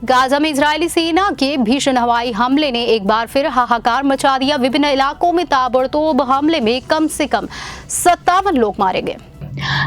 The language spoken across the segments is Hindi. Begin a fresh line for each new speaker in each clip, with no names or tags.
गाजा में इजरायली सेना के भीषण हवाई हमले ने एक बार फिर हाहाकार मचा दिया। विभिन्न इलाकों में ताबड़तोड़ हमले में कम से कम 57 लोग मारे गए।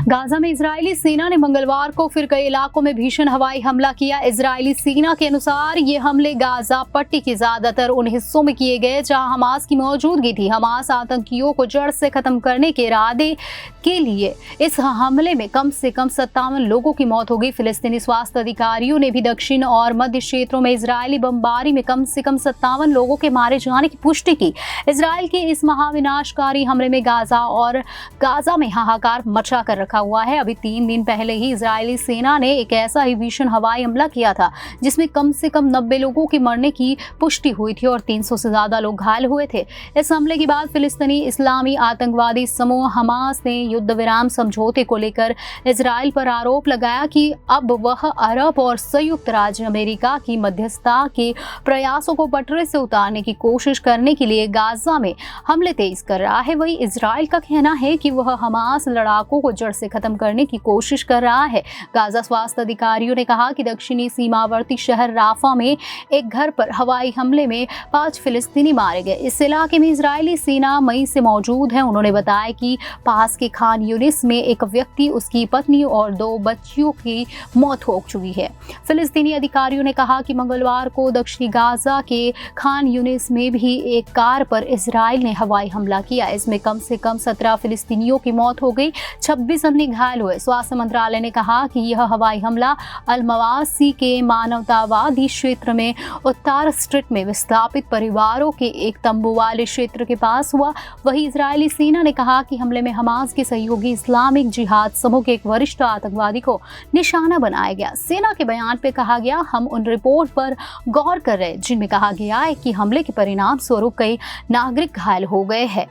गाजा में इजरायली सेना ने मंगलवार को फिर कई इलाकों में भीषण हवाई हमला किया। इजरायली सेना के अनुसार ये हमले गाजा पट्टी के ज्यादातर उन हिस्सों में किए गए जहां हमास की मौजूदगी थी। हमास आतंकियों को जड़ से खत्म करने के इरादे के लिए इस हमले में कम से कम 57 लोगों की मौत हो गई। फिलिस्तीनी स्वास्थ्य अधिकारियों ने भी दक्षिण और मध्य क्षेत्रों में इजरायली बमबारी में कम से कम 57 लोगों के मारे जाने की पुष्टि की। इजरायल के इस महाविनाशकारी हमले में गाजा में हाहाकार मचा कर रखा हुआ है। अभी 3 दिन पहले ही इजरायली सेना ने एक ऐसा ही भीषण हवाई हमला किया था जिसमें कम से कम 90 लोगों के मरने की पुष्टि हुई थी और 300 से ज्यादा लोग घायल हुए थे। इस हमले के बाद फिलिस्तीनी इस्लामी आतंकवादी समूह हमास ने युद्ध विराम समझौते को लेकर इजरायल पर आरोप लगाया कि अब वह अरब और संयुक्त राज्य अमेरिका की मध्यस्थता के प्रयासों को पटरी से उतारने की कोशिश करने के लिए गाजा में हमले तेज कर रहा है। वहीं इजरायल का कहना है कि वह हमास लड़ाकों को जड़ से खत्म करने की कोशिश कर रहा है। गाजा स्वास्थ्य अधिकारियों ने कहा कि दक्षिणी सीमावर्ती शहर राफा में एक घर पर हवाई हमले में 5 फिलिस्तीनी मारे गए। इस इलाके में इजरायली सेना मई से मौजूद है। उन्होंने बताया कि पास के खान यूनिस में एक व्यक्ति, उसकी पत्नी और 2 बच्चियों की मौत हो चुकी है। फिलिस्तीनी अधिकारियों ने कहा कि मंगलवार को दक्षिणी गाजा के खान यूनिस में भी एक कार पर इजरायल ने हवाई हमला किया। इसमें कम से कम 17 फिलिस्तीनियों की मौत हो गई, 26 अन्य घायल हुए। स्वास्थ्य मंत्रालय ने कहा कि यह हवाई हमला अल-मवासी के मानवतावादी क्षेत्र में उत्तर स्ट्रिट में विस्थापित परिवारों के एक तंबू वाले क्षेत्र के पास हुआ। वहीं इजरायली सेना ने कहा कि हमले में हमास के सहयोगी इस्लामिक जिहाद समूह के एक वरिष्ठ आतंकवादी को निशाना बनाया गया। सेना के बयान पे कहा गया, हम उन रिपोर्ट पर गौर कर रहे हैं जिनमें कहा गया है कि हमले के परिणाम स्वरूप कई नागरिक घायल हो गए हैं।